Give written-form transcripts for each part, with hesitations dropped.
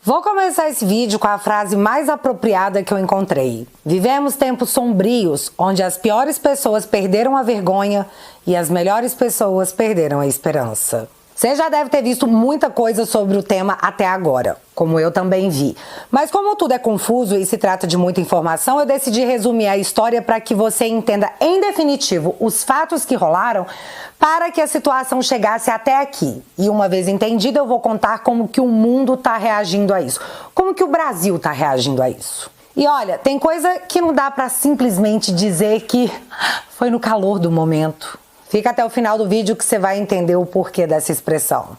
Vou começar esse vídeo com a frase mais apropriada que eu encontrei. Vivemos tempos sombrios, onde as piores pessoas perderam a vergonha e as melhores pessoas perderam a esperança. Você já deve ter visto muita coisa sobre o tema até agora, como eu também vi. Mas como tudo é confuso e se trata de muita informação, eu decidi resumir a história para que você entenda em definitivo os fatos que rolaram para que a situação chegasse até aqui. E uma vez entendido, eu vou contar como que o mundo está reagindo a isso, como que o Brasil está reagindo a isso. E olha, tem coisa que não dá para simplesmente dizer que foi no calor do momento. Fica até o final do vídeo que você vai entender o porquê dessa expressão.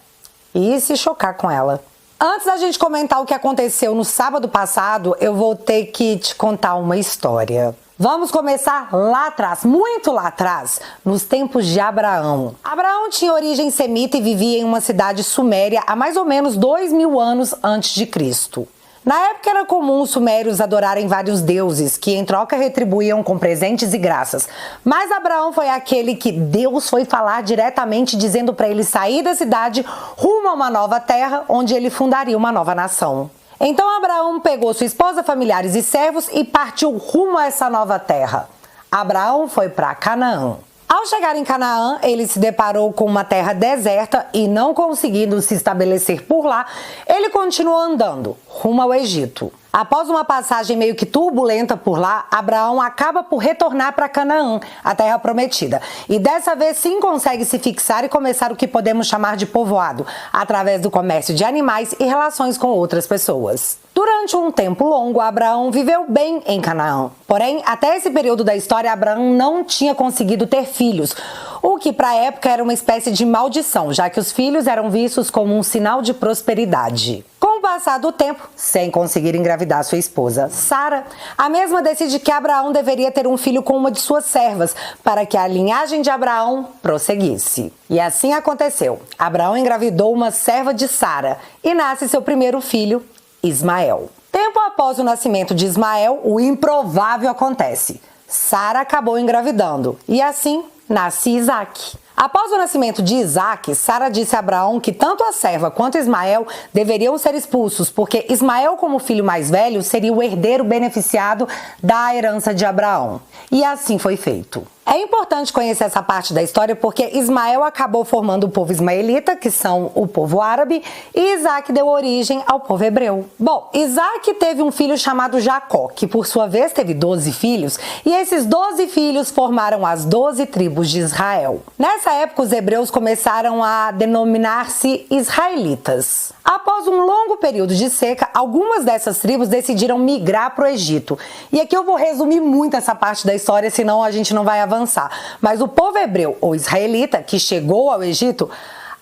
E se chocar com ela. Antes da gente comentar o que aconteceu no sábado passado, eu vou ter que te contar uma história. Vamos começar lá atrás, muito lá atrás, nos tempos de Abraão. Abraão tinha origem semita e vivia em uma cidade suméria há mais ou menos 2000 anos antes de Cristo. Na época era comum os sumérios adorarem vários deuses, que em troca retribuíam com presentes e graças. Mas Abraão foi aquele que Deus foi falar diretamente, dizendo para ele sair da cidade rumo a uma nova terra, onde ele fundaria uma nova nação. Então Abraão pegou sua esposa, familiares e servos e partiu rumo a essa nova terra. Abraão foi para Canaã. Ao chegar em Canaã, ele se deparou com uma terra deserta e, não conseguindo se estabelecer por lá, ele continuou andando, rumo ao Egito. Após uma passagem meio que turbulenta por lá, Abraão acaba por retornar para Canaã, a terra prometida. E dessa vez sim consegue se fixar e começar o que podemos chamar de povoado, através do comércio de animais e relações com outras pessoas. Durante um tempo longo, Abraão viveu bem em Canaã. Porém, até esse período da história, Abraão não tinha conseguido ter filhos, o que para a época era uma espécie de maldição, já que os filhos eram vistos como um sinal de prosperidade. Com o passar do tempo, sem conseguir engravidar sua esposa, Sara, a mesma decide que Abraão deveria ter um filho com uma de suas servas, para que a linhagem de Abraão prosseguisse. E assim aconteceu. Abraão engravidou uma serva de Sara e nasce seu primeiro filho, Ismael. Tempo após o nascimento de Ismael, o improvável acontece. Sara acabou engravidando e assim nasce Isaac. Após o nascimento de Isaac, Sara disse a Abraão que tanto a serva quanto Ismael deveriam ser expulsos, porque Ismael, como filho mais velho, seria o herdeiro beneficiado da herança de Abraão. E assim foi feito. É importante conhecer essa parte da história porque Ismael acabou formando o povo ismaelita, que são o povo árabe, e Isaac deu origem ao povo hebreu. Bom, Isaac teve um filho chamado Jacó, que por sua vez teve 12 filhos, e esses 12 filhos formaram as 12 tribos de Israel. Nessa época, os hebreus começaram a denominar-se israelitas. Após um longo período de seca, algumas dessas tribos decidiram migrar para o Egito. E aqui eu vou resumir muito essa parte da história, senão a gente não vai avançar. Mas o povo hebreu, ou israelita, que chegou ao Egito,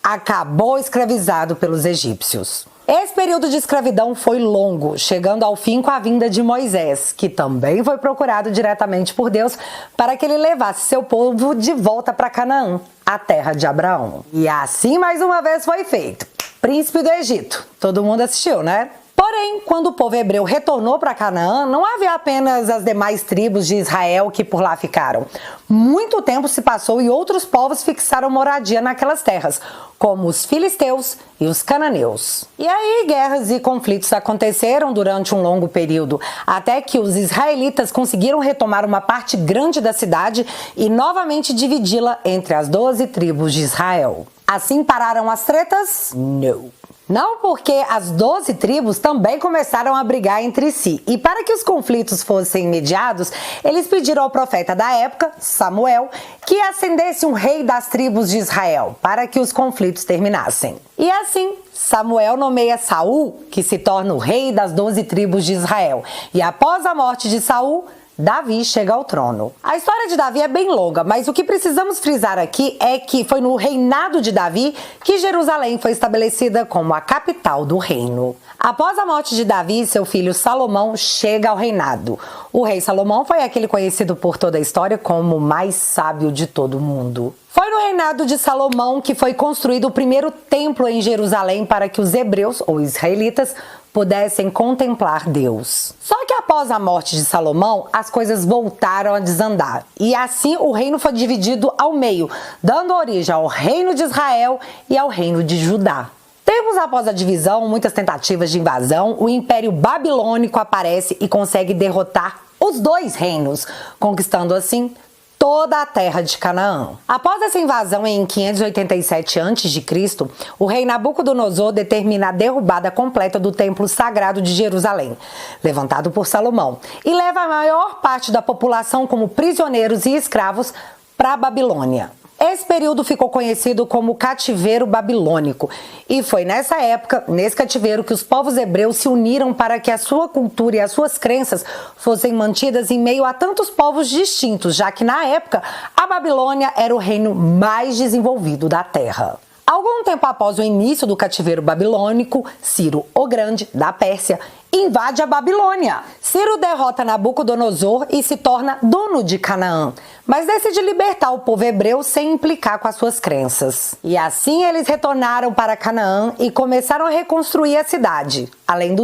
acabou escravizado pelos egípcios. Esse período de escravidão foi longo, chegando ao fim com a vinda de Moisés, que também foi procurado diretamente por Deus para que ele levasse seu povo de volta para Canaã, a terra de Abraão. E assim mais uma vez foi feito. Príncipe do Egito. Todo mundo assistiu, né? Porém, quando o povo hebreu retornou para Canaã, não havia apenas as demais tribos de Israel que por lá ficaram. Muito tempo se passou e outros povos fixaram moradia naquelas terras, como os filisteus e os cananeus. E aí guerras e conflitos aconteceram durante um longo período, até que os israelitas conseguiram retomar uma parte grande da cidade e novamente dividi-la entre as 12 tribos de Israel. Assim pararam as tretas? Não, porque as 12 tribos também começaram a brigar entre si. E para que os conflitos fossem mediados, eles pediram ao profeta da época, Samuel, que acendesse um rei das tribos de Israel, para que os conflitos terminassem. E assim, Samuel nomeia Saul, que se torna o rei das 12 tribos de Israel. E após a morte de Saul, Davi chega ao trono. A história de Davi é bem longa, mas o que precisamos frisar aqui é que foi no reinado de Davi que Jerusalém foi estabelecida como a capital do reino. Após a morte de Davi, seu filho Salomão chega ao reinado. O rei Salomão foi aquele conhecido por toda a história como o mais sábio de todo o mundo. Foi no reinado de Salomão que foi construído o primeiro templo em Jerusalém para que os hebreus, ou israelitas, pudessem contemplar Deus. Só que após a morte de Salomão, as coisas voltaram a desandar. E assim o reino foi dividido ao meio, dando origem ao reino de Israel e ao reino de Judá. Tempos após a divisão, muitas tentativas de invasão, o Império Babilônico aparece e consegue derrotar os dois reinos, conquistando assim toda a terra de Canaã. Após essa invasão em 587 a.C., o rei Nabucodonosor determina a derrubada completa do templo sagrado de Jerusalém, levantado por Salomão, e leva a maior parte da população como prisioneiros e escravos para a Babilônia. Esse período ficou conhecido como cativeiro babilônico e foi nessa época, nesse cativeiro, que os povos hebreus se uniram para que a sua cultura e as suas crenças fossem mantidas em meio a tantos povos distintos, já que na época a Babilônia era o reino mais desenvolvido da terra. Algum tempo após o início do cativeiro babilônico, Ciro o Grande, da Pérsia, invade a Babilônia. Ciro derrota Nabucodonosor e se torna dono de Canaã, mas decide libertar o povo hebreu sem implicar com as suas crenças. E assim eles retornaram para Canaã e começaram a reconstruir a cidade, além do